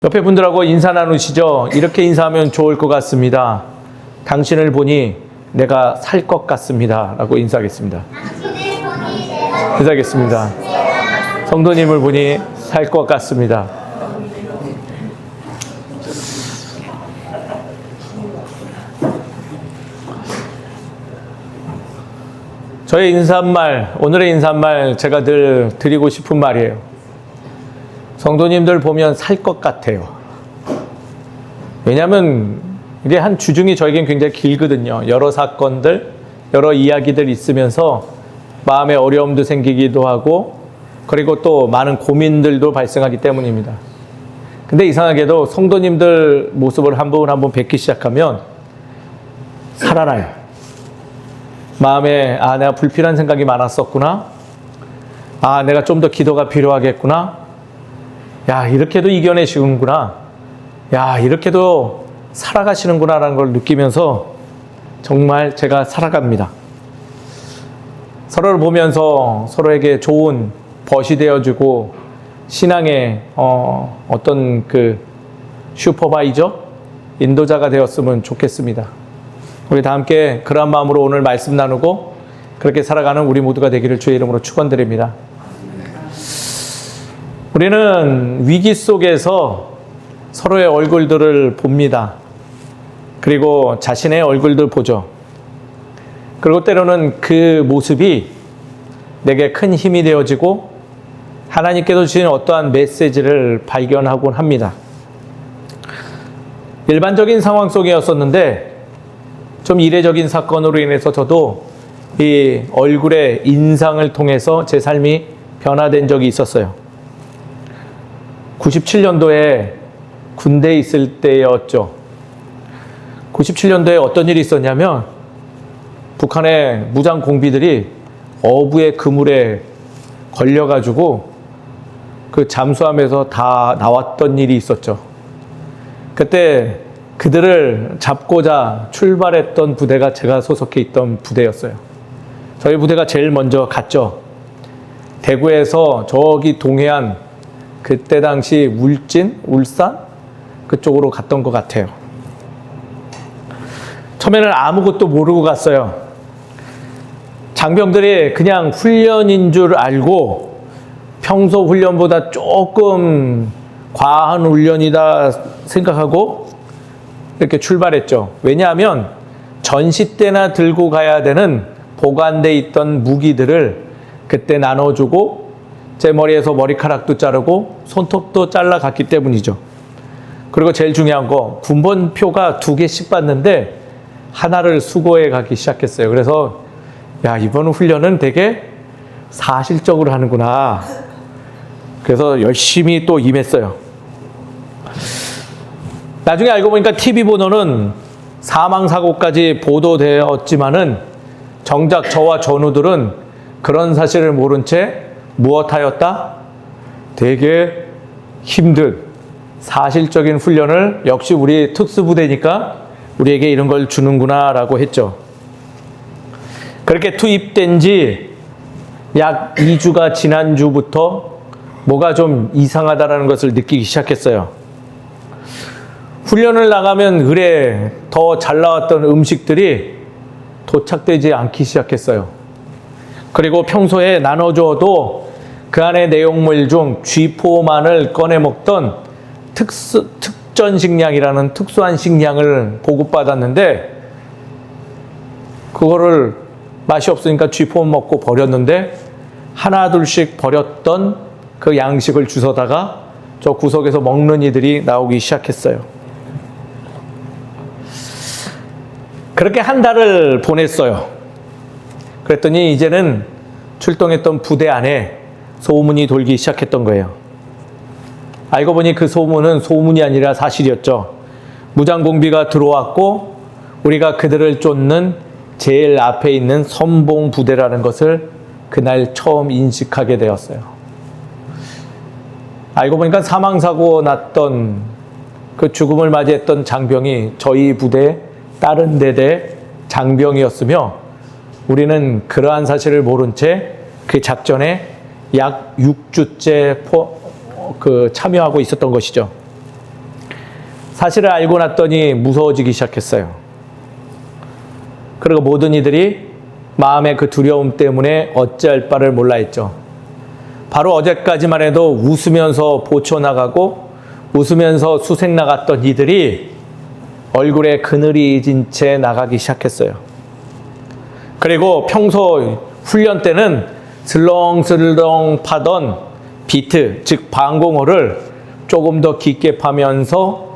옆에 분들하고 인사 나누시죠. 이렇게 인사하면 좋을 것 같습니다. 당신을 보니 내가 살 것 같습니다. 라고 인사하겠습니다. 인사하겠습니다. 성도님을 보니 살 것 같습니다. 저의 인사말, 오늘의 인사말 제가 늘 드리고 싶은 말이에요. 성도님들 보면 살 것 같아요. 왜냐하면 이게 한 주중이 저에겐 굉장히 길거든요. 여러 사건들, 여러 이야기들 있으면서 마음의 어려움도 생기기도 하고 그리고 또 많은 고민들도 발생하기 때문입니다. 근데 이상하게도 성도님들 모습을 한 분 한 분 뵙기 시작하면 살아나요. 마음에 내가 불필요한 생각이 많았었구나. 내가 좀 더 기도가 필요하겠구나. 이렇게도 이겨내시는구나. 이렇게도 살아가시는구나라는 걸 느끼면서 정말 제가 살아갑니다. 서로를 보면서 서로에게 좋은 벗이 되어주고 신앙의 어떤 그 슈퍼바이저, 인도자가 되었으면 좋겠습니다. 우리 다 함께 그러한 마음으로 오늘 말씀 나누고 그렇게 살아가는 우리 모두가 되기를 주의 이름으로 축원드립니다. 우리는 위기 속에서 서로의 얼굴들을 봅니다. 그리고 자신의 얼굴들 보죠. 그리고 때로는 그 모습이 내게 큰 힘이 되어지고 하나님께서 주신 어떠한 메시지를 발견하곤 합니다. 일반적인 상황 속이었었는데 좀 이례적인 사건으로 인해서 저도 이 얼굴의 인상을 통해서 제 삶이 변화된 적이 있었어요. 97년도에 군대에 있을 때였죠. 97년도에 어떤 일이 있었냐면 북한의 무장 공비들이 어부의 그물에 걸려가지고 그 잠수함에서 다 나왔던 일이 있었죠. 그때 그들을 잡고자 출발했던 부대가 제가 소속해 있던 부대였어요. 저희 부대가 제일 먼저 갔죠. 대구에서 저기 동해안, 그때 당시 울산 그쪽으로 갔던 것 같아요. 처음에는 아무것도 모르고 갔어요. 장병들이 그냥 훈련인 줄 알고 평소 훈련보다 조금 과한 훈련이다 생각하고 이렇게 출발했죠. 왜냐하면 전시 때나 들고 가야 되는 보관돼 있던 무기들을 그때 나눠주고 제 머리에서 머리카락도 자르고 손톱도 잘라갔기 때문이죠. 그리고 제일 중요한 거, 군번표가 2개씩 받는데 하나를 수거해 가기 시작했어요. 그래서 이번 훈련은 되게 사실적으로 하는구나. 그래서 열심히 또 임했어요. 나중에 알고 보니까 TV 번호는 사망사고까지 보도되었지만은 정작 저와 전우들은 그런 사실을 모른 채 무엇하였다? 되게 힘든 사실적인 훈련을 역시 우리 특수부대니까 우리에게 이런 걸 주는구나 라고 했죠. 그렇게 투입된 지 약 2주가 지난 주부터 뭐가 좀 이상하다라는 것을 느끼기 시작했어요. 훈련을 나가면 그래 더 잘 나왔던 음식들이 도착되지 않기 시작했어요. 그리고 평소에 나눠줘도 그 안에 내용물 중 쥐포만을 꺼내 먹던 특전 식량이라는 특수한 식량을 보급받았는데 그거를 맛이 없으니까 쥐포만 먹고 버렸는데 하나 둘씩 버렸던 그 양식을 주워다가 저 구석에서 먹는 이들이 나오기 시작했어요. 그렇게 한 달을 보냈어요. 그랬더니 이제는 출동했던 부대 안에 소문이 돌기 시작했던 거예요. 알고 보니 그 소문은 소문이 아니라 사실이었죠. 무장공비가 들어왔고 우리가 그들을 쫓는 제일 앞에 있는 선봉 부대라는 것을 그날 처음 인식하게 되었어요. 알고 보니까 사망사고 났던 그 죽음을 맞이했던 장병이 저희 부대 다른 대대 장병이었으며 우리는 그러한 사실을 모른 채 그 작전에 약 6주째 참여하고 있었던 것이죠. 사실을 알고 났더니 무서워지기 시작했어요. 그리고 모든 이들이 마음의 그 두려움 때문에 어찌할 바를 몰라 했죠. 바로 어제까지만 해도 웃으면서 보초 나가고 웃으면서 수색 나갔던 이들이 얼굴에 그늘이 진 채 나가기 시작했어요. 그리고 평소 훈련 때는 슬렁슬렁 파던 비트, 즉 방공호를 조금 더 깊게 파면서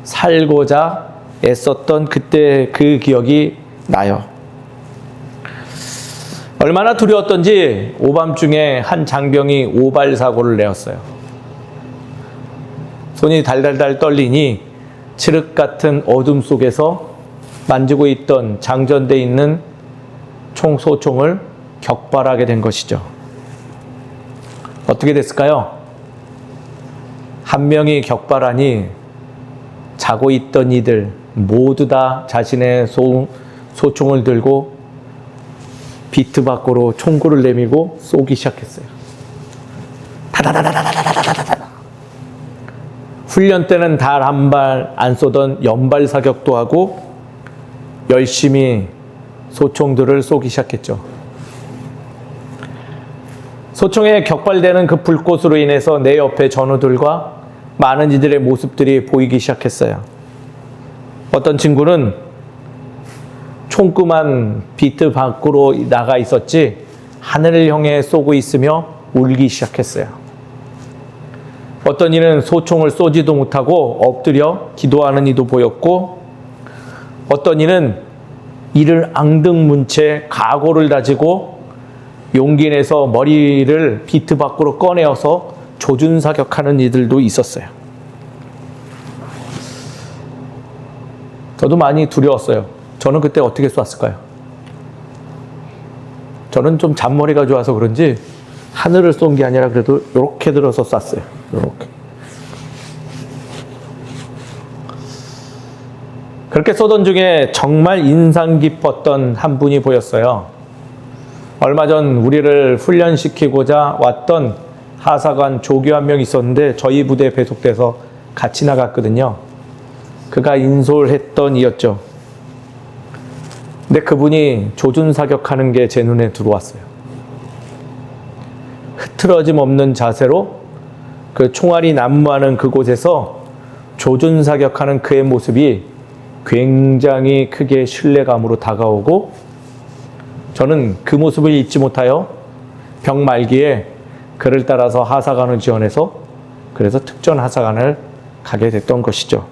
살고자 애썼던 그때 그 기억이 나요. 얼마나 두려웠던지 오밤중에 한 장병이 오발 사고를 내었어요. 손이 달달달 떨리니 칠흑 같은 어둠 속에서 만지고 있던 장전돼 있는 소총을 격발하게 된 것이죠. 어떻게 됐을까요? 한 명이 격발하니 자고 있던 이들 모두 다 자신의 소총을 들고 비트 밖으로 총구를 내밀고 쏘기 시작했어요. 타다다다다다다다다다. 훈련 때는 단 한 발 안 쏘던 연발 사격도 하고 열심히 소총들을 쏘기 시작했죠. 소총에 격발되는 그 불꽃으로 인해서 내 옆에 전우들과 많은 이들의 모습들이 보이기 시작했어요. 어떤 친구는 총구만 비트 밖으로 나가 있었지 하늘을 향해 쏘고 있으며 울기 시작했어요. 어떤 이는 소총을 쏘지도 못하고 엎드려 기도하는 이도 보였고, 어떤 이는 이를 앙등문 채 각오를 다지고 용기 내서 머리를 비트 밖으로 꺼내어서 조준사격하는 이들도 있었어요. 저도 많이 두려웠어요. 저는 그때 어떻게 쐈을까요? 저는 좀 잔머리가 좋아서 그런지 하늘을 쏜 게 아니라 그래도 이렇게 들어서 쐈어요. 이렇게. 그렇게 쏘던 중에 정말 인상 깊었던 한 분이 보였어요. 얼마 전 우리를 훈련시키고자 왔던 하사관 조교 한 명 있었는데 저희 부대에 배속돼서 같이 나갔거든요. 그가 인솔했던 이였죠. 근데 그분이 조준사격하는 게 제 눈에 들어왔어요. 흐트러짐 없는 자세로 그 총알이 난무하는 그곳에서 조준사격하는 그의 모습이 굉장히 크게 신뢰감으로 다가오고, 저는 그 모습을 잊지 못하여 병 말기에 그를 따라서 하사관을 지원해서 그래서 특전 하사관을 가게 됐던 것이죠.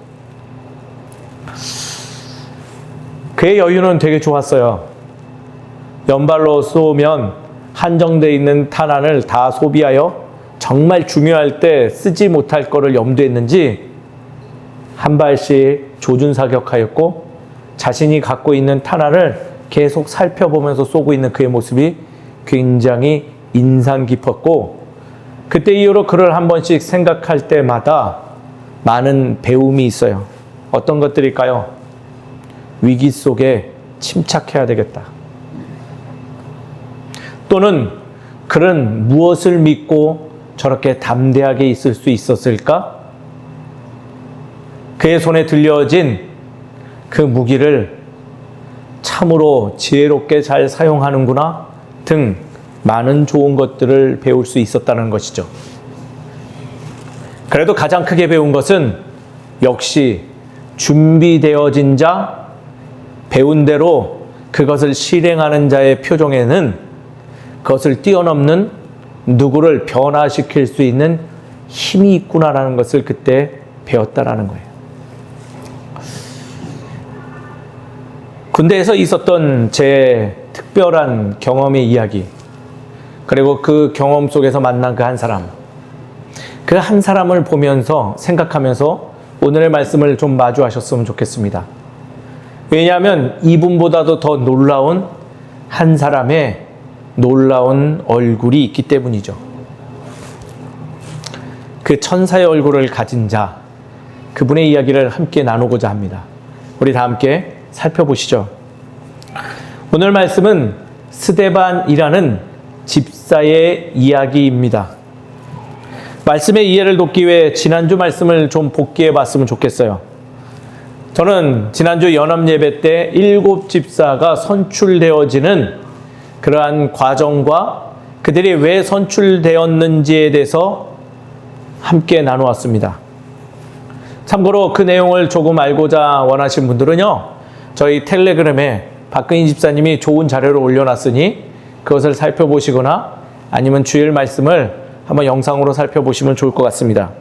그의 여유는 되게 좋았어요. 연발로 쏘면 한정되어 있는 탄환을 다 소비하여 정말 중요할 때 쓰지 못할 거를 염두했는지 한 발씩 조준사격하였고, 자신이 갖고 있는 탄환을 계속 살펴보면서 쏘고 있는 그의 모습이 굉장히 인상 깊었고, 그때 이후로 그를 한 번씩 생각할 때마다 많은 배움이 있어요. 어떤 것들일까요? 위기 속에 침착해야 되겠다. 또는 그는 무엇을 믿고 저렇게 담대하게 있을 수 있었을까? 그의 손에 들려진 그 무기를 참으로 지혜롭게 잘 사용하는구나 등 많은 좋은 것들을 배울 수 있었다는 것이죠. 그래도 가장 크게 배운 것은 역시 준비되어진 자, 배운 대로 그것을 실행하는 자의 표정에는 그것을 뛰어넘는 누구를 변화시킬 수 있는 힘이 있구나라는 것을 그때 배웠다라는 거예요. 군대에서 있었던 제 특별한 경험의 이야기, 그리고 그 경험 속에서 만난 그 한 사람, 그 한 사람을 보면서 생각하면서 오늘의 말씀을 좀 마주하셨으면 좋겠습니다. 왜냐하면 이분보다도 더 놀라운 한 사람의 놀라운 얼굴이 있기 때문이죠. 그 천사의 얼굴을 가진 자, 그분의 이야기를 함께 나누고자 합니다. 우리 다 함께 살펴보시죠. 오늘 말씀은 스데반이라는 집사의 이야기입니다. 말씀의 이해를 돕기 위해 지난주 말씀을 좀 복기해 봤으면 좋겠어요. 저는 지난주 연합예배 때 7 집사가 선출되어지는 그러한 과정과 그들이 왜 선출되었는지에 대해서 함께 나누었습니다. 참고로 그 내용을 조금 알고자 원하신 분들은요, 저희 텔레그램에 박근희 집사님이 좋은 자료를 올려놨으니 그것을 살펴보시거나 아니면 주일 말씀을 한번 영상으로 살펴보시면 좋을 것 같습니다.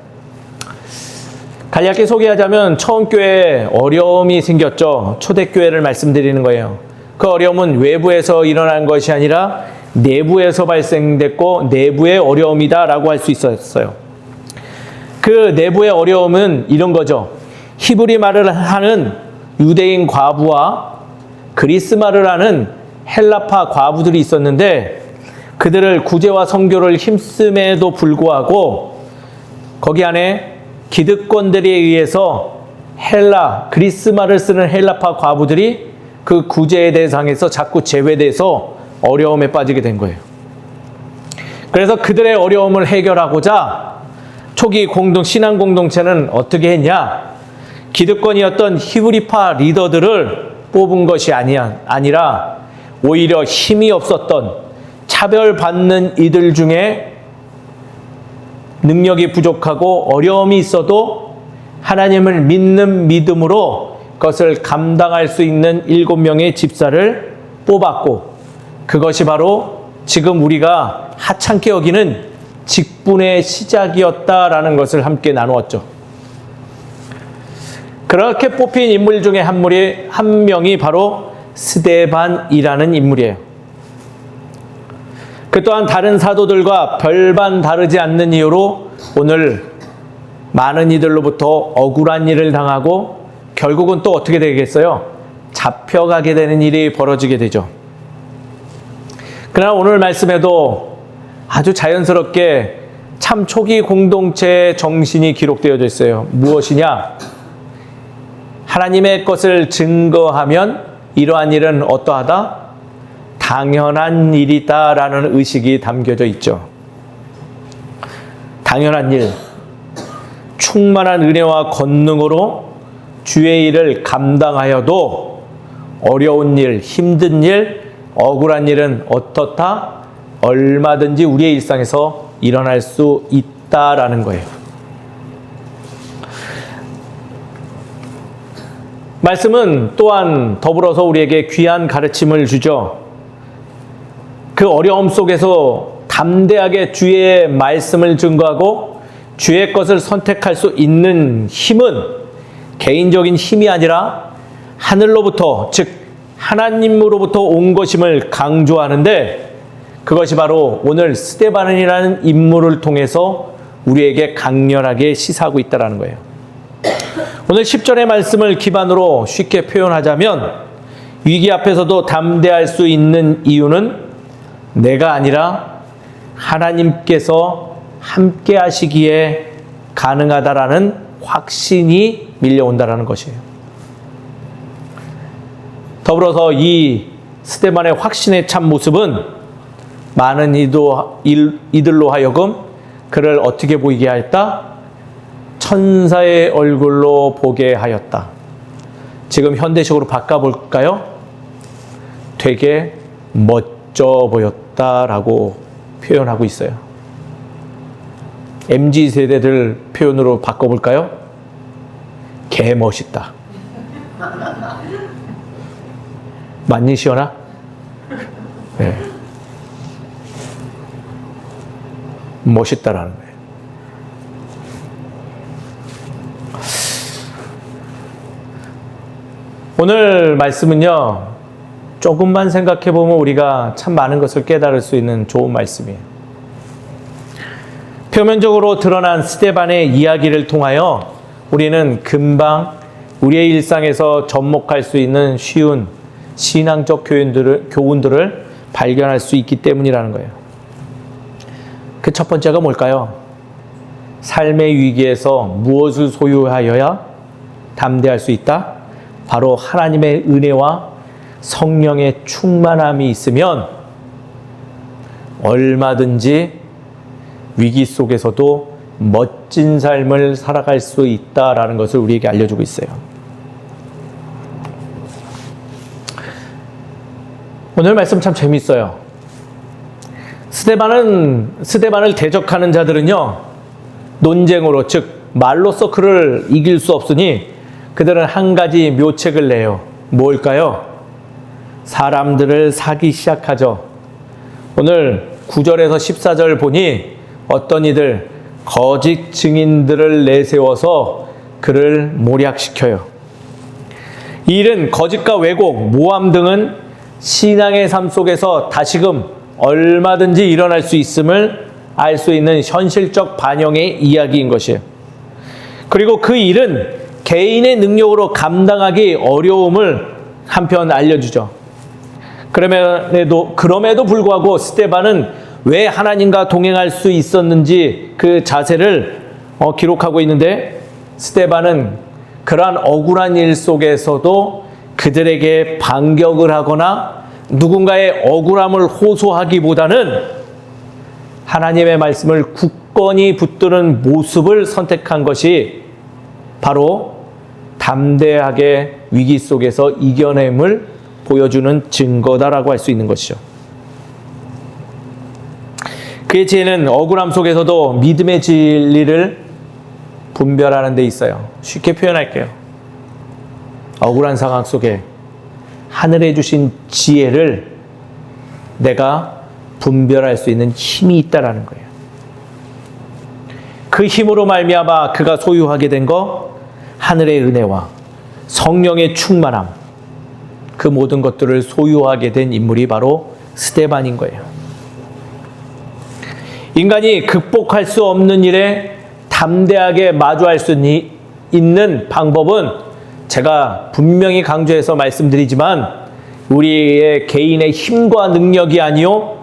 간략히 소개하자면 처음 교회에 어려움이 생겼죠. 초대교회를 말씀드리는 거예요. 그 어려움은 외부에서 일어난 것이 아니라 내부에서 발생됐고 내부의 어려움이다라고 할 수 있었어요. 그 내부의 어려움은 이런 거죠. 히브리 말을 하는 유대인 과부와 그리스 말을 하는 헬라파 과부들이 있었는데 그들을 구제와 선교를 힘씀에도 불구하고 거기 안에 기득권들에 의해서 그리스 말을 쓰는 헬라파 과부들이 그 구제의 대상에서 자꾸 제외돼서 어려움에 빠지게 된 거예요. 그래서 그들의 어려움을 해결하고자 초기 신앙 공동체는 어떻게 했냐? 기득권이었던 히브리파 리더들을 뽑은 것이 아니라 오히려 힘이 없었던 차별받는 이들 중에 능력이 부족하고 어려움이 있어도 하나님을 믿는 믿음으로 그것을 감당할 수 있는 7명의 집사를 뽑았고 그것이 바로 지금 우리가 하찮게 여기는 직분의 시작이었다라는 것을 함께 나누었죠. 그렇게 뽑힌 인물 중에 한 명이 바로 스데반이라는 인물이에요. 그 또한 다른 사도들과 별반 다르지 않는 이유로 오늘 많은 이들로부터 억울한 일을 당하고 결국은 또 어떻게 되겠어요? 잡혀가게 되는 일이 벌어지게 되죠. 그러나 오늘 말씀에도 아주 자연스럽게 참 초기 공동체의 정신이 기록되어져 있어요. 무엇이냐? 하나님의 것을 증거하면 이러한 일은 어떠하다? 당연한 일이다라는 의식이 담겨져 있죠. 당연한 일, 충만한 은혜와 권능으로 주의 일을 감당하여도 어려운 일, 힘든 일, 억울한 일은 어떻다? 얼마든지 우리의 일상에서 일어날 수 있다라는 거예요. 말씀은 또한 더불어서 우리에게 귀한 가르침을 주죠. 그 어려움 속에서 담대하게 주의 말씀을 증거하고 주의 것을 선택할 수 있는 힘은 개인적인 힘이 아니라 하늘로부터, 즉 하나님으로부터 온 것임을 강조하는데 그것이 바로 오늘 스데반이라는 인물을 통해서 우리에게 강렬하게 시사하고 있다는 거예요. 오늘 10절의 말씀을 기반으로 쉽게 표현하자면 위기 앞에서도 담대할 수 있는 이유는 내가 아니라 하나님께서 함께 하시기에 가능하다라는 확신이 밀려온다라는 것이에요. 더불어서 이 스데반의 확신의 참 모습은 많은 이들로 하여금 그를 어떻게 보이게 하였다? 천사의 얼굴로 보게 하였다. 지금 현대식으로 바꿔볼까요? 되게 멋져 보였다라고 표현하고 있어요. MZ세대들 표현으로 바꿔볼까요? 개 멋있다. 맞니, 시연아? 네. 멋있다라는 거예요. 오늘 말씀은요, 조금만 생각해 보면 우리가 참 많은 것을 깨달을 수 있는 좋은 말씀이에요. 표면적으로 드러난 스데반의 이야기를 통하여 우리는 금방 우리의 일상에서 접목할 수 있는 쉬운 신앙적 교훈들을 발견할 수 있기 때문이라는 거예요. 그 첫 번째가 뭘까요? 삶의 위기에서 무엇을 소유하여야 담대할 수 있다? 바로 하나님의 은혜와 성령의 충만함이 있으면 얼마든지 위기 속에서도 멋진 삶을 살아갈 수 있다라는 것을 우리에게 알려주고 있어요. 오늘 말씀 참 재밌어요. 스데반을 대적하는 자들은요, 논쟁으로, 즉 말로써 그를 이길 수 없으니 그들은 한 가지 묘책을 내요. 뭘까요? 사람들을 사기 시작하죠. 오늘 9절에서 14절 보니 어떤 이들, 거짓 증인들을 내세워서 그를 모략시켜요. 이 일은 거짓과 왜곡, 모함 등은 신앙의 삶 속에서 다시금 얼마든지 일어날 수 있음을 알 수 있는 현실적 반영의 이야기인 것이에요. 그리고 그 일은 개인의 능력으로 감당하기 어려움을 한편 알려주죠. 그럼에도 불구하고 스데반은 왜 하나님과 동행할 수 있었는지 그 자세를 기록하고 있는데, 스데반은 그러한 억울한 일 속에서도 그들에게 반격을 하거나 누군가의 억울함을 호소하기보다는 하나님의 말씀을 굳건히 붙드는 모습을 선택한 것이 바로 담대하게 위기 속에서 이겨냄을 보여주는 증거다라고 할 수 있는 것이죠. 그의 지혜는 억울함 속에서도 믿음의 진리를 분별하는 데 있어요. 쉽게 표현할게요. 억울한 상황 속에 하늘에 주신 지혜를 내가 분별할 수 있는 힘이 있다라는 거예요. 그 힘으로 말미암아 그가 소유하게 된 거, 하늘의 은혜와 성령의 충만함, 그 모든 것들을 소유하게 된 인물이 바로 스데반인 거예요. 인간이 극복할 수 없는 일에 담대하게 마주할 수 있는 방법은 제가 분명히 강조해서 말씀드리지만 우리의 개인의 힘과 능력이 아니요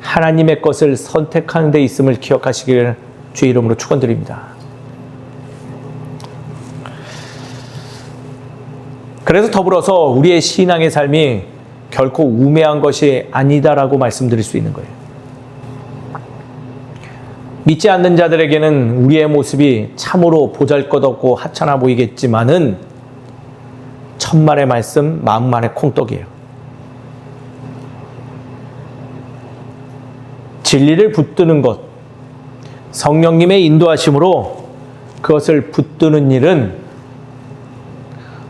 하나님의 것을 선택하는 데 있음을 기억하시기를 주의 이름으로 축원드립니다. 그래서 더불어서 우리의 신앙의 삶이 결코 우매한 것이 아니다라고 말씀드릴 수 있는 거예요. 믿지 않는 자들에게는 우리의 모습이 참으로 보잘것없고 하찮아 보이겠지만은 천만의 말씀, 만만의 콩떡이에요. 진리를 붙드는 것, 성령님의 인도하심으로 그것을 붙드는 일은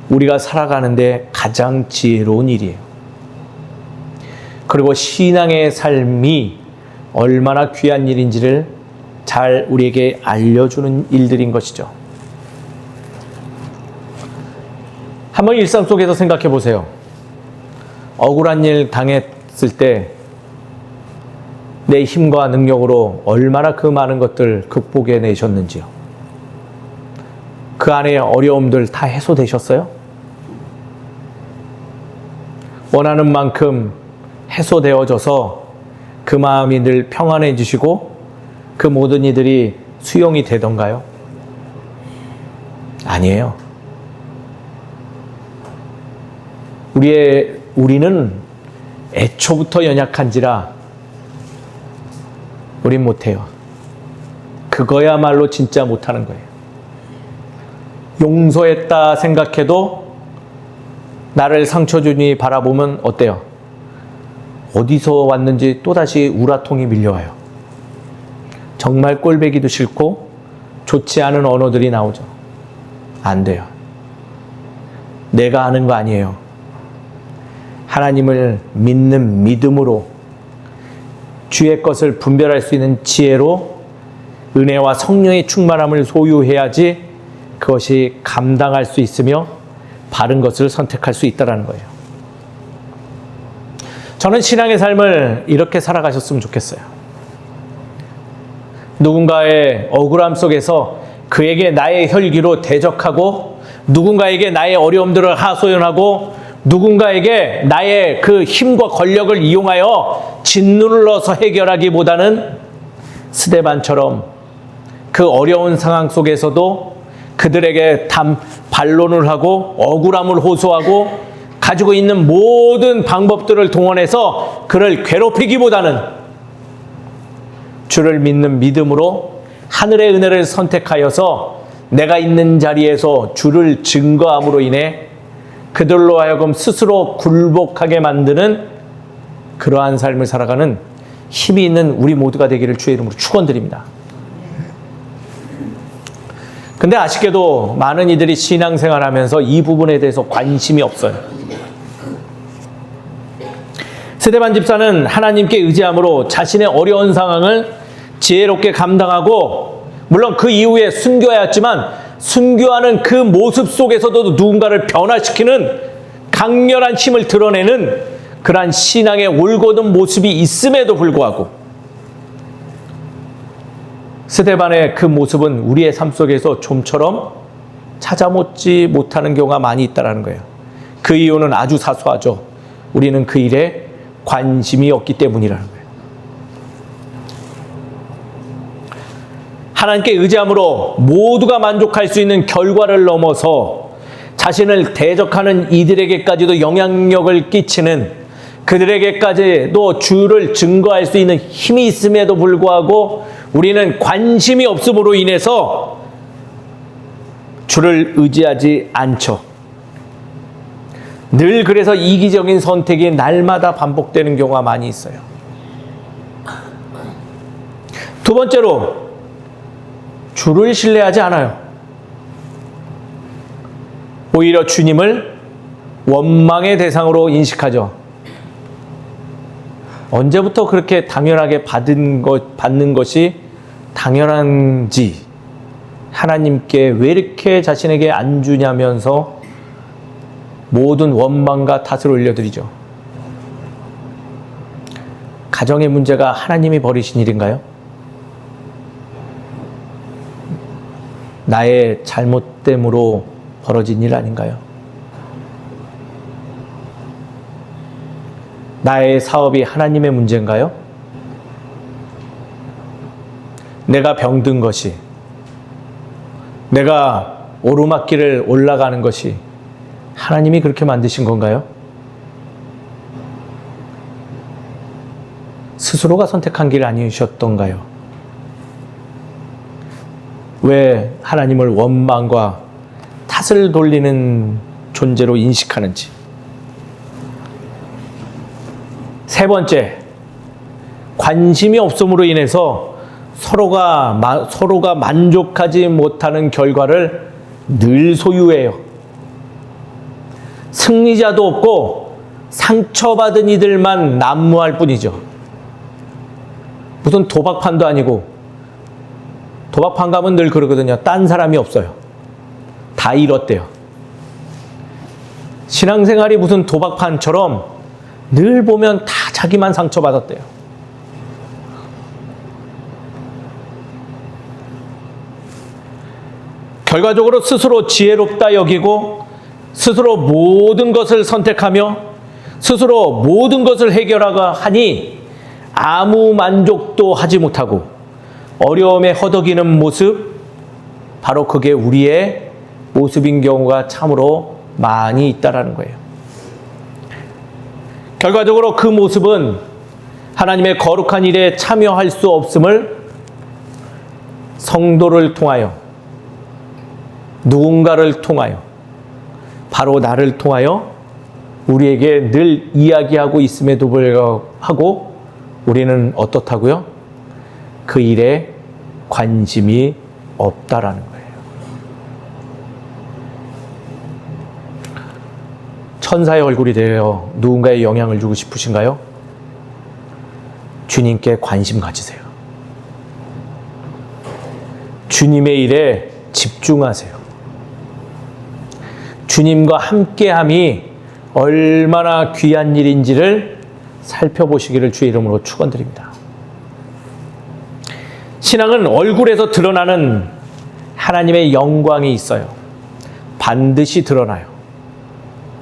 우리가 살아가는데 가장 지혜로운 일이에요. 그리고 신앙의 삶이 얼마나 귀한 일인지를 잘 우리에게 알려주는 일들인 것이죠. 한번 일상 속에서 생각해 보세요. 억울한 일 당했을 때 내 힘과 능력으로 얼마나 그 많은 것들 극복해 내셨는지요. 그 안에 어려움들 다 해소되셨어요? 원하는 만큼 해소되어져서 그 마음이 늘 평안해지시고 그 모든 이들이 수용이 되던가요? 아니에요. 우리는 애초부터 연약한지라 우린 못해요. 그거야말로 진짜 못하는 거예요. 용서했다 생각해도 나를 상처 주니 바라보면 어때요? 어디서 왔는지 또다시 우라통이 밀려와요. 정말 꼴배기도 싫고 좋지 않은 언어들이 나오죠. 안 돼요. 내가 하는 거 아니에요. 하나님을 믿는 믿음으로 주의 것을 분별할 수 있는 지혜로 은혜와 성령의 충만함을 소유해야지 그것이 감당할 수 있으며 바른 것을 선택할 수 있다는 거예요. 저는 신앙의 삶을 이렇게 살아가셨으면 좋겠어요. 누군가의 억울함 속에서 그에게 나의 혈기로 대적하고 누군가에게 나의 어려움들을 하소연하고 누군가에게 나의 그 힘과 권력을 이용하여 짓눌러서 해결하기보다는 스데반처럼 그 어려운 상황 속에서도 그들에게 반론을 하고 억울함을 호소하고 가지고 있는 모든 방법들을 동원해서 그를 괴롭히기보다는 주를 믿는 믿음으로 하늘의 은혜를 선택하여서 내가 있는 자리에서 주를 증거함으로 인해 그들로 하여금 스스로 굴복하게 만드는 그러한 삶을 살아가는 힘이 있는 우리 모두가 되기를 주의 이름으로 축원드립니다. 근데 아쉽게도 많은 이들이 신앙생활하면서 이 부분에 대해서 관심이 없어요. 스데반 집사는 하나님께 의지함으로 자신의 어려운 상황을 지혜롭게 감당하고, 물론 그 이후에 순교하였지만 순교하는 그 모습 속에서도 누군가를 변화시키는 강렬한 힘을 드러내는 그러한 신앙의 올곧은 모습이 있음에도 불구하고 스데반의 그 모습은 우리의 삶 속에서 좀처럼 찾아먹지 못하는 경우가 많이 있다는 거예요. 그 이유는 아주 사소하죠. 우리는 그 일에 관심이 없기 때문이라는 거예요. 하나님께 의지함으로 모두가 만족할 수 있는 결과를 넘어서 자신을 대적하는 이들에게까지도 영향력을 끼치는, 그들에게까지도 주를 증거할 수 있는 힘이 있음에도 불구하고 우리는 관심이 없음으로 인해서 주를 의지하지 않죠. 늘 그래서 이기적인 선택이 날마다 반복되는 경우가 많이 있어요. 두 번째로, 주를 신뢰하지 않아요. 오히려 주님을 원망의 대상으로 인식하죠. 언제부터 그렇게 당연하게 받는 것이 당연한지, 하나님께 왜 이렇게 자신에게 안 주냐면서 모든 원망과 탓을 올려드리죠. 가정의 문제가 하나님이 버리신 일인가요? 나의 잘못됨으로 벌어진 일 아닌가요? 나의 사업이 하나님의 문제인가요? 내가 병든 것이, 내가 오르막길을 올라가는 것이 하나님이 그렇게 만드신 건가요? 스스로가 선택한 길 아니셨던가요? 왜 하나님을 원망과 탓을 돌리는 존재로 인식하는지. 세 번째, 관심이 없음으로 인해서 서로가 만족하지 못하는 결과를 늘 소유해요. 승리자도 없고 상처받은 이들만 난무할 뿐이죠. 무슨 도박판도 아니고, 도박판 가면 늘 그러거든요. 딴 사람이 없어요. 다 잃었대요. 신앙생활이 무슨 도박판처럼 늘 보면 다 자기만 상처받았대요. 결과적으로 스스로 지혜롭다 여기고, 스스로 모든 것을 선택하며 스스로 모든 것을 해결하가 하니 아무 만족도 하지 못하고 어려움에 허덕이는 모습, 바로 그게 우리의 모습인 경우가 참으로 많이 있다라는 거예요. 결과적으로 그 모습은 하나님의 거룩한 일에 참여할 수 없음을 성도를 통하여, 누군가를 통하여, 바로 나를 통하여 우리에게 늘 이야기하고 있음에도 불구하고 우리는 어떻다고요? 그 일에 관심이 없다라는 거예요. 천사의 얼굴이 되어 누군가에 영향을 주고 싶으신가요? 주님께 관심 가지세요. 주님의 일에 집중하세요. 주님과 함께함이 얼마나 귀한 일인지를 살펴보시기를 주의 이름으로 축원드립니다. 신앙은 얼굴에서 드러나는 하나님의 영광이 있어요. 반드시 드러나요.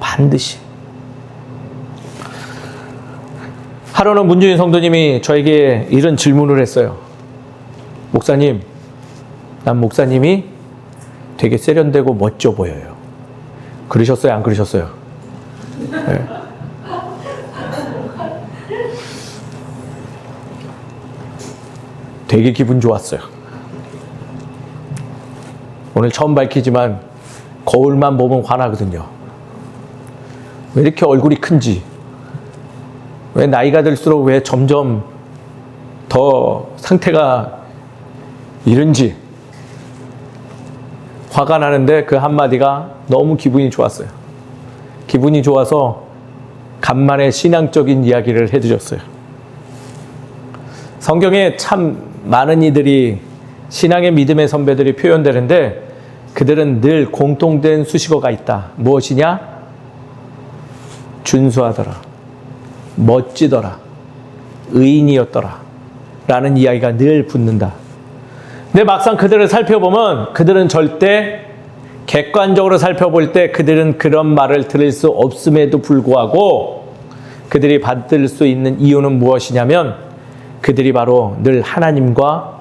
반드시. 하루는 문주인 성도님이 저에게 이런 질문을 했어요. 목사님, 난 목사님이 되게 세련되고 멋져 보여요. 그러셨어요? 안 그러셨어요? 네. 되게 기분 좋았어요. 오늘 처음 밝히지만 거울만 보면 화나거든요. 왜 이렇게 얼굴이 큰지, 왜 나이가 들수록 왜 점점 더 상태가 이런지 화가 나는데 그 한마디가 너무 기분이 좋았어요. 기분이 좋아서 간만에 신앙적인 이야기를 해주셨어요. 성경에 참 많은 이들이, 신앙의 믿음의 선배들이 표현되는데 그들은 늘 공통된 수식어가 있다. 무엇이냐? 준수하더라, 멋지더라, 의인이었더라 라는 이야기가 늘 붙는다. 근데 막상 그들을 살펴보면 그들은 절대, 객관적으로 살펴볼 때 그들은 그런 말을 들을 수 없음에도 불구하고 그들이 받을 수 있는 이유는 무엇이냐면 그들이 바로 늘 하나님과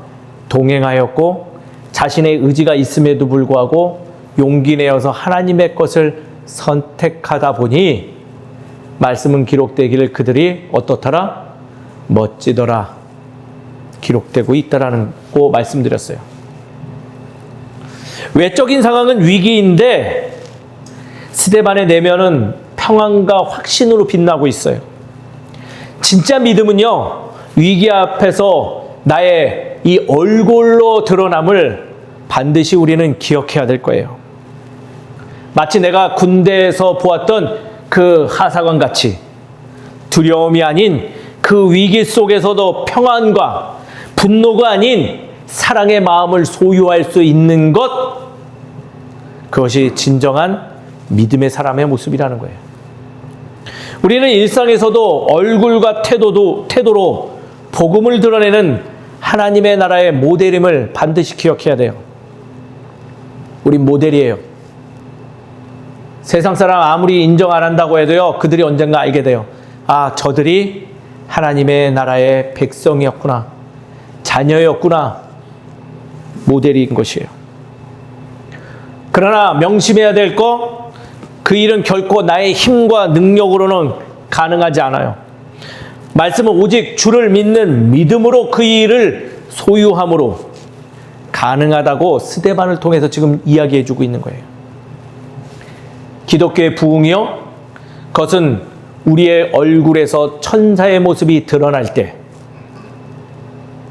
동행하였고 자신의 의지가 있음에도 불구하고 용기 내어서 하나님의 것을 선택하다 보니 말씀은 기록되기를 그들이 어떻더라? 멋지더라 기록되고 있다라고 말씀드렸어요. 외적인 상황은 위기인데 스데반의 내면은 평안과 확신으로 빛나고 있어요. 진짜 믿음은요, 위기 앞에서 나의 이 얼굴로 드러남을 반드시 우리는 기억해야 될 거예요. 마치 내가 군대에서 보았던 그 하사관 같이 두려움이 아닌 그 위기 속에서도 평안과 분노가 아닌 사랑의 마음을 소유할 수 있는 것, 그것이 진정한 믿음의 사람의 모습이라는 거예요. 우리는 일상에서도 얼굴과 태도로 복음을 드러내는 하나님의 나라의 모델임을 반드시 기억해야 돼요. 우린 모델이에요. 세상 사람 아무리 인정 안 한다고 해도요, 그들이 언젠가 알게 돼요. 아, 저들이 하나님의 나라의 백성이었구나, 자녀였구나, 모델인 것이에요. 그러나 명심해야 될 거, 그 일은 결코 나의 힘과 능력으로는 가능하지 않아요. 말씀은 오직 주를 믿는 믿음으로 그 일을 소유함으로 가능하다고 스데반을 통해서 지금 이야기해 주고 있는 거예요. 기독교의 부흥이요, 그것은 우리의 얼굴에서 천사의 모습이 드러날 때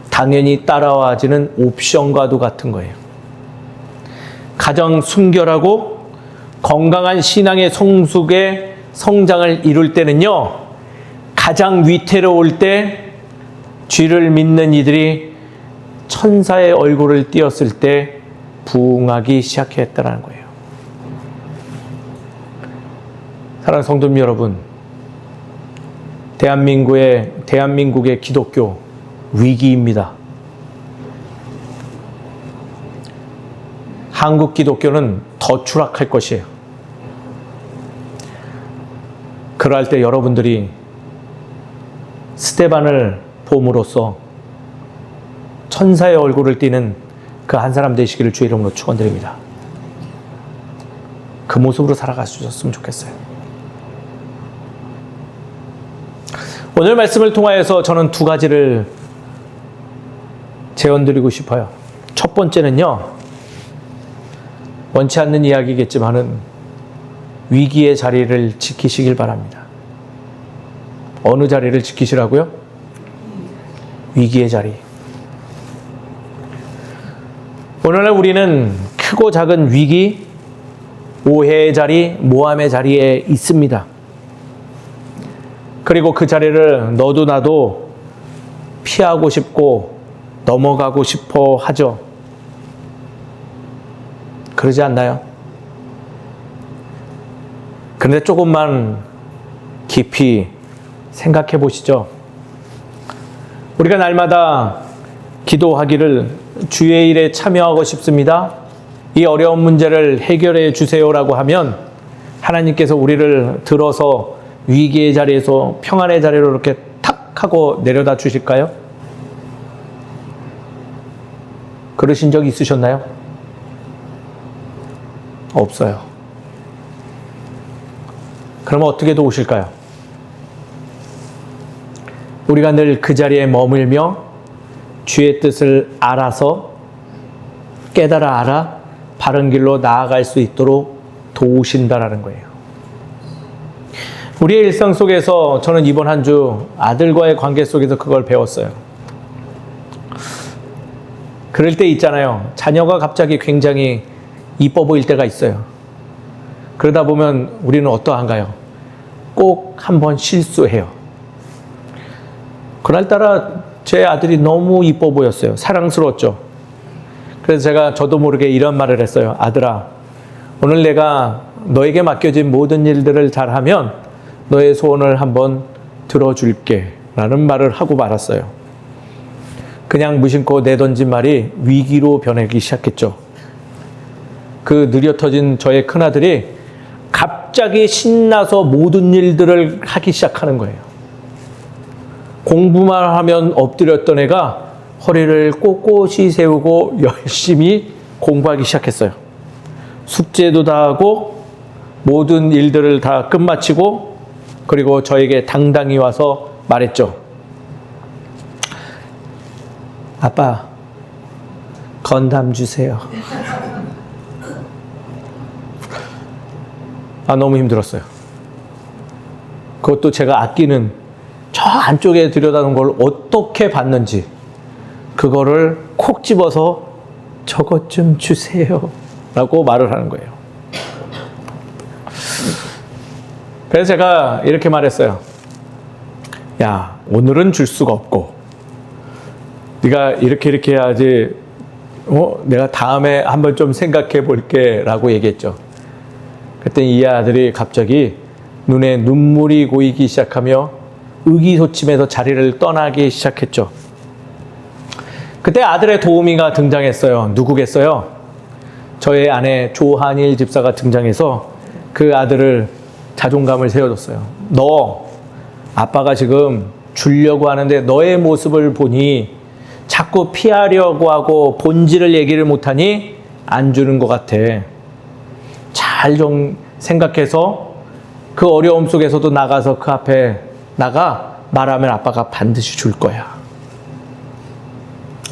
당연히 따라와지는 옵션과도 같은 거예요. 가장 순결하고 건강한 신앙의 성장을 이룰 때는요, 가장 위태로울 때 쥐를 믿는 이들이 천사의 얼굴을 띄었을 때 부흥하기 시작했다는 거예요. 사랑하는 성도님 여러분, 대한민국의 기독교 위기입니다. 한국 기독교는 더 추락할 것이에요. 그럴 때 여러분들이 스데반을 봄으로써 천사의 얼굴을 띠는 그 한 사람 되시기를 주의 이름으로 축원드립니다. 그 모습으로 살아가셨으면 좋겠어요. 오늘 말씀을 통하여서 저는 두 가지를 제언드리고 싶어요. 첫 번째는요, 원치 않는 이야기겠지만은 위기의 자리를 지키시길 바랍니다. 어느 자리를 지키시라고요? 위기의 자리. 오늘날 우리는 크고 작은 위기, 오해의 자리, 모함의 자리에 있습니다. 그리고 그 자리를 너도 나도 피하고 싶고 넘어가고 싶어 하죠. 그러지 않나요? 그런데 조금만 깊이 생각해 보시죠. 우리가 날마다 기도하기를 주의 일에 참여하고 싶습니다, 이 어려운 문제를 해결해 주세요라고 하면 하나님께서 우리를 들어서 위기의 자리에서 평안의 자리로 이렇게 탁 하고 내려다 주실까요? 그러신 적 있으셨나요? 없어요. 그러면 어떻게 도우실까요? 우리가 늘 그 자리에 머물며 주의 뜻을 알아서 깨달아 알아 바른 길로 나아갈 수 있도록 도우신다라는 거예요. 우리의 일상 속에서 저는 이번 한 주 아들과의 관계 속에서 그걸 배웠어요. 그럴 때 있잖아요. 자녀가 갑자기 굉장히 이뻐 보일 때가 있어요. 그러다 보면 우리는 어떠한가요? 꼭 한번 실수해요. 그날따라 제 아들이 너무 이뻐 보였어요. 사랑스러웠죠. 그래서 저도 모르게 이런 말을 했어요. 아들아, 오늘 내가 너에게 맡겨진 모든 일들을 잘하면 너의 소원을 한번 들어줄게 라는 말을 하고 말았어요. 그냥 무심코 내던진 말이 위기로 변하기 시작했죠. 그 느려 터진 저의 큰아들이 갑자기 신나서 모든 일들을 하기 시작하는 거예요. 공부만 하면 엎드렸던 애가 허리를 꼿꼿이 세우고 열심히 공부하기 시작했어요. 숙제도 다 하고 모든 일들을 다 끝마치고 그리고 저에게 당당히 와서 말했죠. 아빠, 건담 주세요. 너무 힘들었어요. 그것도 제가 아끼는 저 안쪽에 들여다놓은 걸 어떻게 봤는지 그거를 콕 집어서 저것 좀 주세요 라고 말을 하는 거예요. 그래서 제가 이렇게 말했어요. 야, 오늘은 줄 수가 없고 네가 이렇게 해야지 내가 다음에 한번 좀 생각해 볼게 라고 얘기했죠. 그랬더니 이 아들이 갑자기 눈에 눈물이 고이기 시작하며 의기소침해서 자리를 떠나기 시작했죠. 그때 아들의 도우미가 등장했어요. 누구겠어요? 저의 아내 조한일 집사가 등장해서 그 아들을 자존감을 세워줬어요. 너 아빠가 지금 주려고 하는데 너의 모습을 보니 자꾸 피하려고 하고 본질을 얘기를 못하니 안 주는 것 같아. 잘 좀 생각해서 그 어려움 속에서도 나가서 그 앞에 나가 말하면 아빠가 반드시 줄 거야.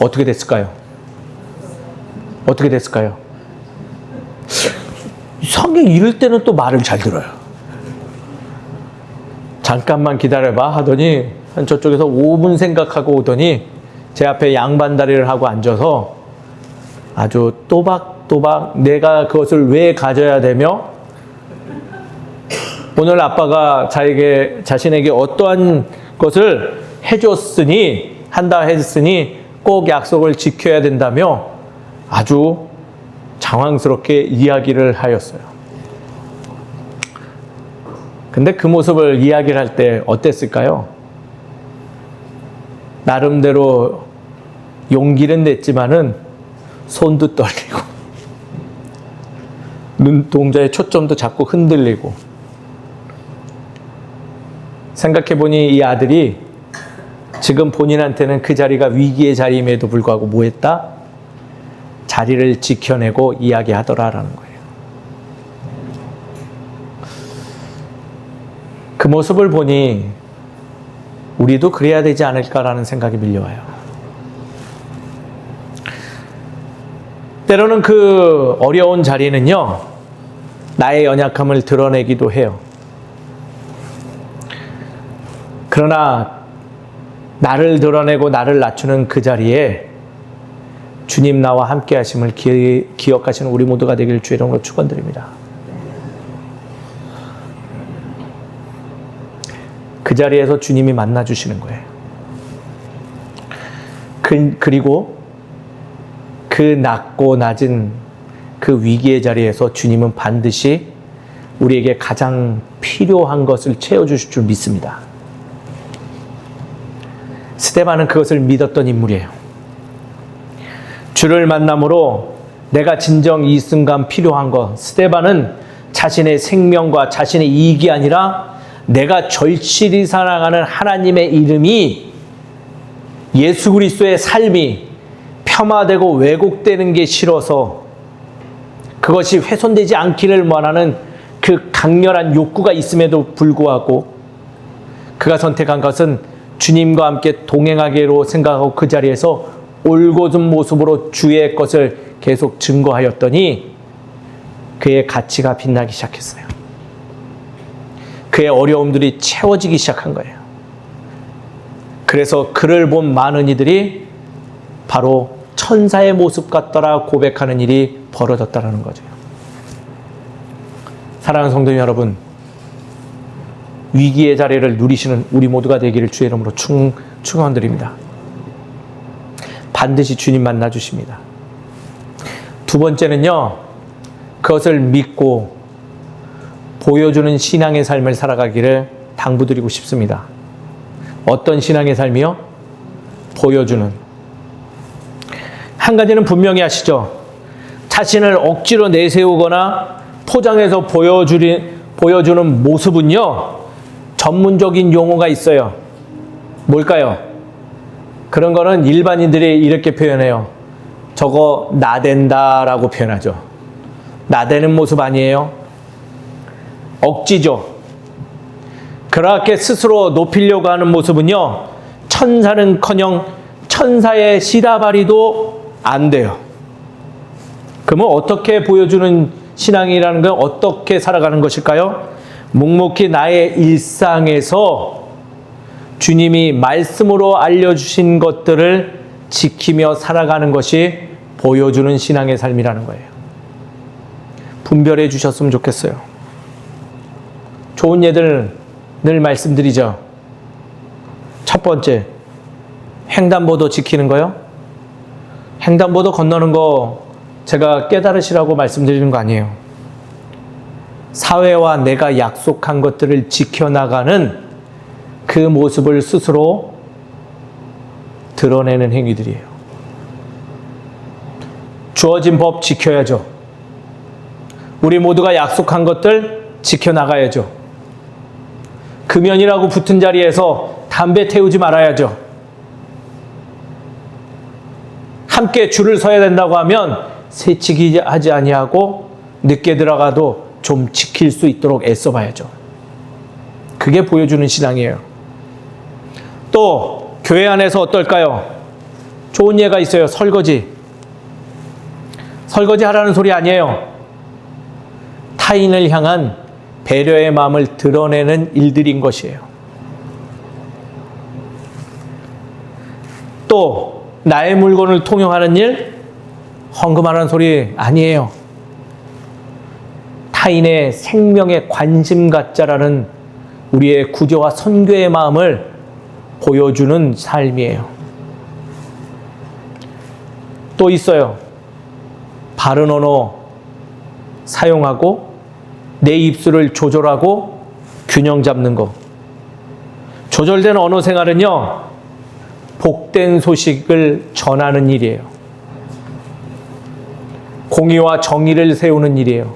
어떻게 됐을까요? 어떻게 됐을까요? 이상하게 이럴 때는 또 말을 잘 들어요. 잠깐만 기다려봐 하더니 저쪽에서 5분 생각하고 오더니 제 앞에 양반다리를 하고 앉아서 아주 또박또박 내가 그것을 왜 가져야 되며 오늘 아빠가 자신에게 어떠한 것을 한다 했으니 꼭 약속을 지켜야 된다며 아주 장황스럽게 이야기를 하였어요. 근데 그 모습을 이야기를 할 때 어땠을까요? 나름대로 용기는 냈지만은 손도 떨리고 눈동자의 초점도 자꾸 흔들리고 생각해보니 이 아들이 지금 본인한테는 그 자리가 위기의 자리임에도 불구하고 뭐 했다? 자리를 지켜내고 이야기하더라라는 거예요. 그 모습을 보니 우리도 그래야 되지 않을까라는 생각이 밀려와요. 때로는 그 어려운 자리는요, 나의 연약함을 드러내기도 해요. 그러나 나를 드러내고 나를 낮추는 그 자리에 주님 나와 함께 하심을 기억하시는 우리 모두가 되길 주의 이름으로 축원드립니다. 그 자리에서 주님이 만나주시는 거예요. 그리고 그 낮고 낮은 그 위기의 자리에서 주님은 반드시 우리에게 가장 필요한 것을 채워주실 줄 믿습니다. 스데반은 그것을 믿었던 인물이에요. 주를 만남으로 내가 진정 이 순간 필요한 것, 스데반은 자신의 생명과 자신의 이익이 아니라 내가 절실히 사랑하는 하나님의 이름이 예수 그리스도의 삶이 폄하되고 왜곡되는 게 싫어서 그것이 훼손되지 않기를 원하는 그 강렬한 욕구가 있음에도 불구하고 그가 선택한 것은 주님과 함께 동행하기로 생각하고 그 자리에서 올곧은 모습으로 주의 것을 계속 증거하였더니 그의 가치가 빛나기 시작했어요. 그의 어려움들이 채워지기 시작한 거예요. 그래서 그를 본 많은 이들이 바로 천사의 모습 같더라 고백하는 일이 벌어졌다는 거죠. 사랑하는 성도 여러분, 위기의 자리를 누리시는 우리 모두가 되기를 주의 이름으로 축원드립니다. 반드시 주님 만나 주십니다. 두 번째는요, 그것을 믿고 보여주는 신앙의 삶을 살아가기를 당부드리고 싶습니다. 어떤 신앙의 삶이요? 보여주는. 한 가지는 분명히 아시죠? 자신을 억지로 내세우거나 포장해서 보여주는 모습은요, 전문적인 용어가 있어요. 뭘까요? 그런 거는 일반인들이 이렇게 표현해요. 저거 나댄다라고 표현하죠. 나대는 모습 아니에요? 억지죠. 그렇게 스스로 높이려고 하는 모습은요, 천사는커녕 천사의 시다바리도 안 돼요. 그러면 어떻게 보여주는 신앙이라는 건 어떻게 살아가는 것일까요? 묵묵히 나의 일상에서 주님이 말씀으로 알려주신 것들을 지키며 살아가는 것이 보여주는 신앙의 삶이라는 거예요. 분별해 주셨으면 좋겠어요. 좋은 예들 늘 말씀드리죠. 첫 번째, 횡단보도 지키는 거요. 횡단보도 건너는 거 제가 깨달으시라고 말씀드리는 거 아니에요. 사회와 내가 약속한 것들을 지켜나가는 그 모습을 스스로 드러내는 행위들이에요. 주어진 법 지켜야죠. 우리 모두가 약속한 것들 지켜나가야죠. 금연이라고 붙은 자리에서 담배 태우지 말아야죠. 함께 줄을 서야 된다고 하면 새치기 하지 아니하고 늦게 들어가도 좀 지킬 수 있도록 애써봐야죠. 그게 보여주는 신앙이에요. 또 교회 안에서 어떨까요? 좋은 예가 있어요. 설거지. 설거지 하라는 소리 아니에요. 타인을 향한 배려의 마음을 드러내는 일들인 것이에요. 또 나의 물건을 통용하는 일, 헌금하라는 소리 아니에요. 타인의 생명에 관심 갖자라는 우리의 구조와 선교의 마음을 보여주는 삶이에요. 또 있어요. 바른 언어 사용하고 내 입술을 조절하고 균형 잡는 거. 조절된 언어 생활은요, 복된 소식을 전하는 일이에요. 공의와 정의를 세우는 일이에요.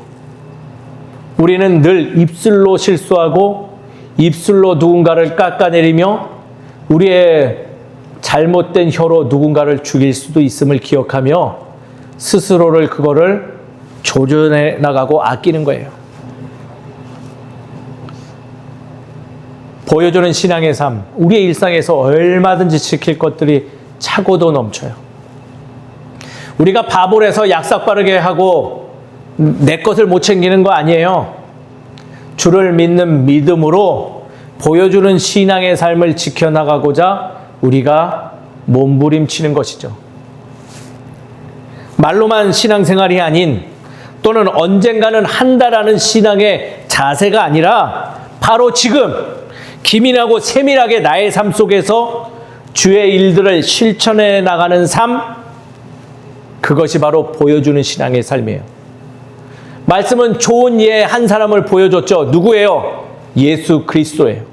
우리는 늘 입술로 실수하고 입술로 누군가를 깎아내리며 우리의 잘못된 혀로 누군가를 죽일 수도 있음을 기억하며 스스로를 그거를 조절해 나가고 아끼는 거예요. 보여주는 신앙의 삶, 우리의 일상에서 얼마든지 지킬 것들이 차고도 넘쳐요. 우리가 바보라서 약삭 빠르게 하고 내 것을 못 챙기는 거 아니에요. 주를 믿는 믿음으로 보여주는 신앙의 삶을 지켜나가고자 우리가 몸부림치는 것이죠. 말로만 신앙생활이 아닌, 또는 언젠가는 한다라는 신앙의 자세가 아니라 바로 지금 기민하고 세밀하게 나의 삶 속에서 주의 일들을 실천해 나가는 삶, 그것이 바로 보여주는 신앙의 삶이에요. 말씀은 좋은 예 한 사람을 보여줬죠. 누구예요? 예수 그리스도예요.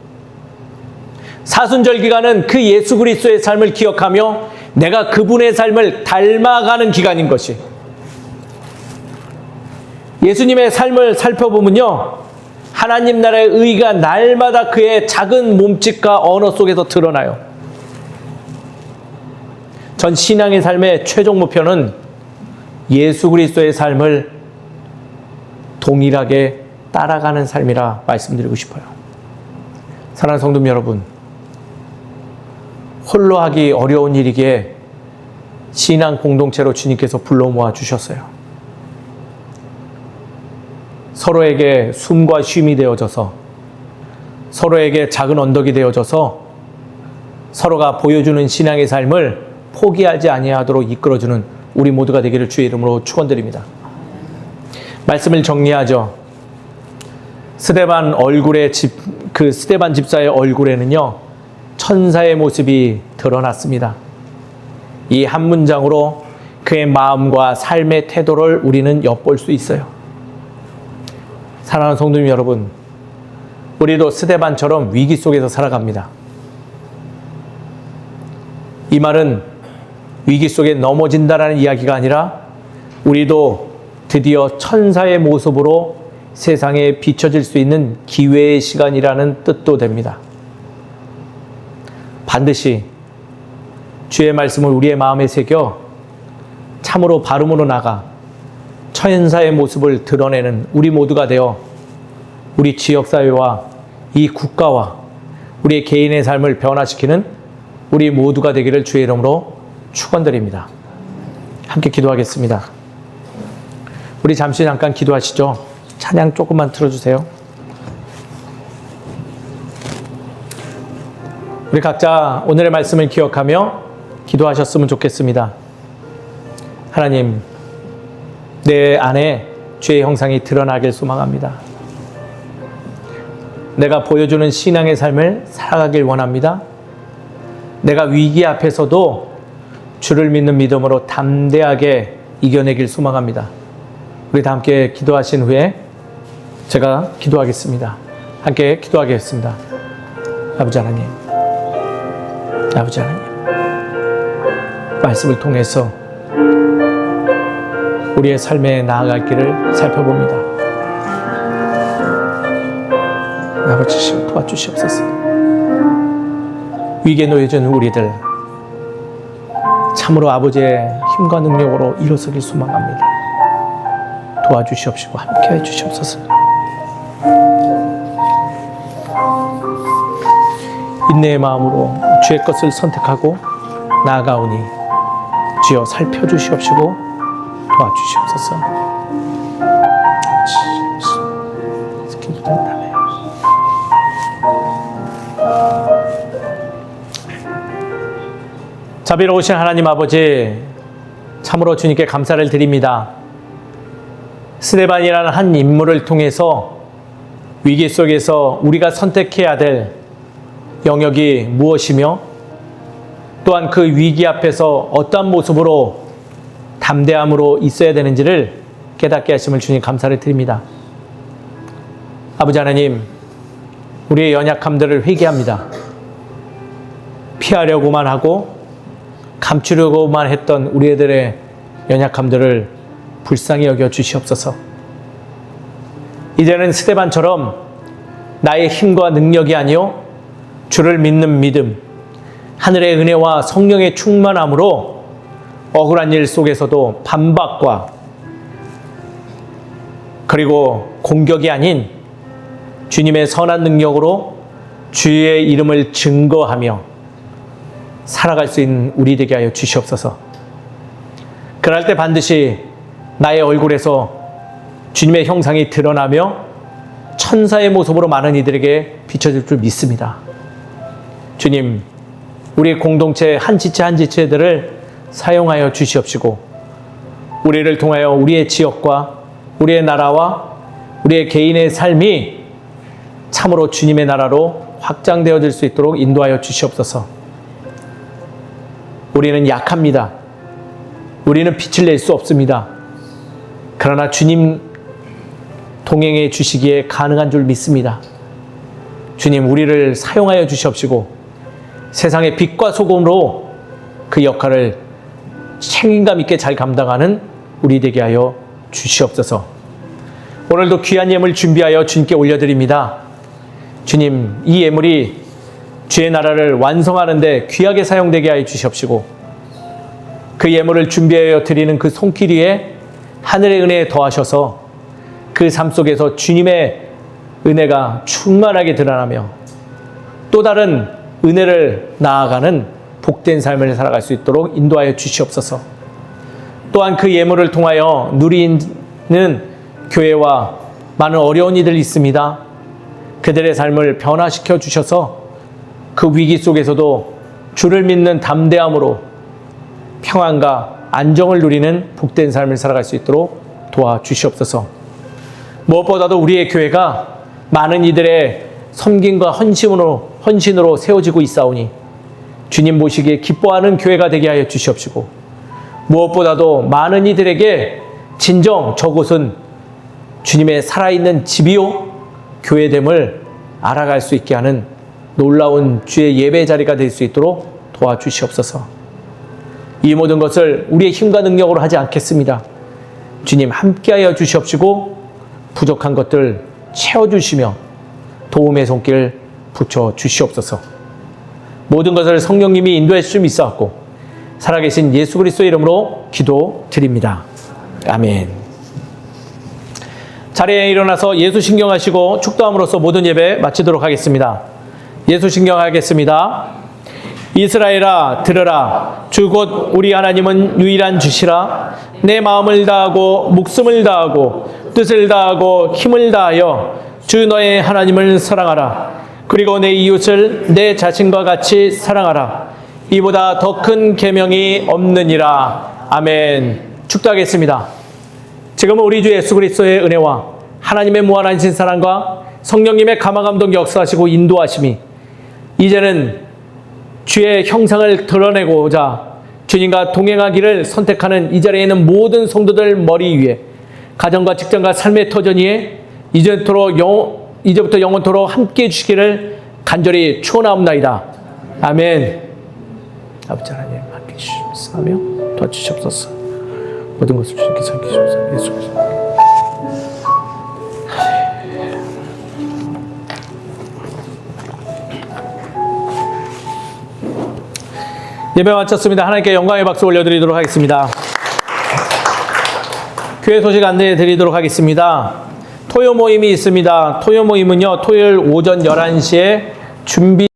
사순절 기간은 그 예수 그리스도의 삶을 기억하며 내가 그분의 삶을 닮아가는 기간인 것이. 예수님의 삶을 살펴보면요, 하나님 나라의 의가 날마다 그의 작은 몸짓과 언어 속에서 드러나요. 전 신앙의 삶의 최종 목표는 예수 그리스도의 삶을 동일하게 따라가는 삶이라 말씀드리고 싶어요. 사랑하는 성도 여러분, 홀로 하기 어려운 일이기에 신앙 공동체로 주님께서 불러 모아 주셨어요. 서로에게 숨과 쉼이 되어져서 서로에게 작은 언덕이 되어줘서 서로가 보여주는 신앙의 삶을 포기하지 아니하도록 이끌어주는 우리 모두가 되기를 주의 이름으로 축원드립니다. 말씀을 정리하죠. 스데반 집사의 얼굴에는요, 천사의 모습이 드러났습니다. 이 한 문장으로 그의 마음과 삶의 태도를 우리는 엿볼 수 있어요. 사랑하는 성도님 여러분, 우리도 스데반처럼 위기 속에서 살아갑니다. 이 말은 위기 속에 넘어진다라는 이야기가 아니라 우리도 드디어 천사의 모습으로 세상에 비춰질 수 있는 기회의 시간이라는 뜻도 됩니다. 반드시 주의 말씀을 우리의 마음에 새겨 참으로 발음으로 나가 천사의 모습을 드러내는 우리 모두가 되어 우리 지역사회와 이 국가와 우리의 개인의 삶을 변화시키는 우리 모두가 되기를 주의 이름으로 축원드립니다. 함께 기도하겠습니다. 우리 잠깐 기도하시죠. 찬양 조금만 틀어주세요. 우리 각자 오늘의 말씀을 기억하며 기도하셨으면 좋겠습니다. 하나님, 내 안에 죄의 형상이 드러나길 소망합니다. 내가 보여주는 신앙의 삶을 살아가길 원합니다. 내가 위기 앞에서도 주를 믿는 믿음으로 담대하게 이겨내길 소망합니다. 우리 다 함께 기도하신 후에 제가 기도하겠습니다. 함께 기도하겠습니다. 아버지 하나님, 말씀을 통해서 우리의 삶에 나아갈 길을 살펴봅니다. 아버지 도와주시옵소서. 위기에 놓여진 우리들 참으로 아버지의 힘과 능력으로 일어서길 소망합니다. 도와주시옵시고 함께해 주시옵소서. 인내의 마음으로 주의 것을 선택하고 나아가오니 주여 살펴주시옵시고 도와주시옵소서. 자비로우신 하나님 아버지, 참으로 주님께 감사를 드립니다. 스데반이라는 한 인물을 통해서 위기 속에서 우리가 선택해야 될 영역이 무엇이며 또한 그 위기 앞에서 어떠한 모습으로 담대함으로 있어야 되는지를 깨닫게 하심을 주님 감사를 드립니다. 아버지 하나님, 우리의 연약함들을 회개합니다. 피하려고만 하고 감추려고만 했던 우리들의 연약함들을 불쌍히 여겨 주시옵소서. 이제는 스데반처럼 나의 힘과 능력이 아니요 주를 믿는 믿음, 하늘의 은혜와 성령의 충만함으로 억울한 일 속에서도 반박과 그리고 공격이 아닌 주님의 선한 능력으로 주의 이름을 증거하며 살아갈 수 있는 우리 되게 하여 주시옵소서. 그럴 때 반드시 나의 얼굴에서 주님의 형상이 드러나며 천사의 모습으로 많은 이들에게 비춰질 줄 믿습니다. 주님, 우리 공동체 한 지체 한 지체들을 사용하여 주시옵시고 우리를 통하여 우리의 지역과 우리의 나라와 우리의 개인의 삶이 참으로 주님의 나라로 확장되어질 수 있도록 인도하여 주시옵소서. 우리는 약합니다. 우리는 빛을 낼 수 없습니다. 그러나 주님 동행해 주시기에 가능한 줄 믿습니다. 주님, 우리를 사용하여 주시옵시고 세상의 빛과 소금으로 그 역할을 책임감 있게 잘 감당하는 우리 되게 하여 주시옵소서. 오늘도 귀한 예물 준비하여 주님께 올려드립니다. 주님, 이 예물이 주의 나라를 완성하는 데 귀하게 사용되게 하여 주시옵시고 그 예물을 준비하여 드리는 그 손길 위에 하늘의 은혜에 더하셔서 그 삶 속에서 주님의 은혜가 충만하게 드러나며 또 다른 은혜를 나아가는 복된 삶을 살아갈 수 있도록 인도하여 주시옵소서. 또한 그 예물을 통하여 누리는 교회와 많은 어려운 이들이 있습니다. 그들의 삶을 변화시켜 주셔서 그 위기 속에서도 주를 믿는 담대함으로 평안과 안정을 누리는 복된 삶을 살아갈 수 있도록 도와주시옵소서. 무엇보다도 우리의 교회가 많은 이들의 섬김과 헌신으로 세워지고 있사오니 주님 보시기에 기뻐하는 교회가 되게 하여 주시옵시고, 무엇보다도 많은 이들에게 진정 저곳은 주님의 살아있는 집이요 교회됨을 알아갈 수 있게 하는 놀라운 주의 예배 자리가 될 수 있도록 도와주시옵소서. 이 모든 것을 우리의 힘과 능력으로 하지 않겠습니다. 주님 함께하여 주시옵시고 부족한 것들 채워주시며 도움의 손길 붙여 주시옵소서. 모든 것을 성령님이 인도해 주심 있사옵고 살아계신 예수 그리스도의 이름으로 기도드립니다. 아멘. 자리에 일어나서 예수 신경하시고 축도함으로써 모든 예배 마치도록 하겠습니다. 예수 신경하겠습니다. 이스라엘아 들으라. 주 곧 우리 하나님은 유일한 주시라. 내 마음을 다하고 목숨을 다하고 뜻을 다하고 힘을 다하여 주 너의 하나님을 사랑하라. 그리고 내 이웃을 내 자신과 같이 사랑하라. 이보다 더 큰 계명이 없느니라. 아멘. 축도하겠습니다. 지금은 우리 주 예수 그리스도의 은혜와 하나님의 무한하신 사랑과 성령님의 감화감동 역사하시고 인도하심이 이제는 주의 형상을 드러내고자 주님과 동행하기를 선택하는 이 자리에 있는 모든 성도들 머리 위에 가정과 직장과 삶의 터전 위에 이제부터 영원토록 함께해 주시기를 간절히 축원하옵나이다. 아멘. 아버지 하나님 함께해 주시옵소서. 도와주시옵소서. 모든 것을 주님께 섬기시옵소서. 예수 그리스도. 예배 마쳤습니다. 하나님께 영광의 박수 올려드리도록 하겠습니다. 교회 소식 안내해 드리도록 하겠습니다. 토요 모임이 있습니다. 토요 모임은요, 토요일 오전 11시에 준비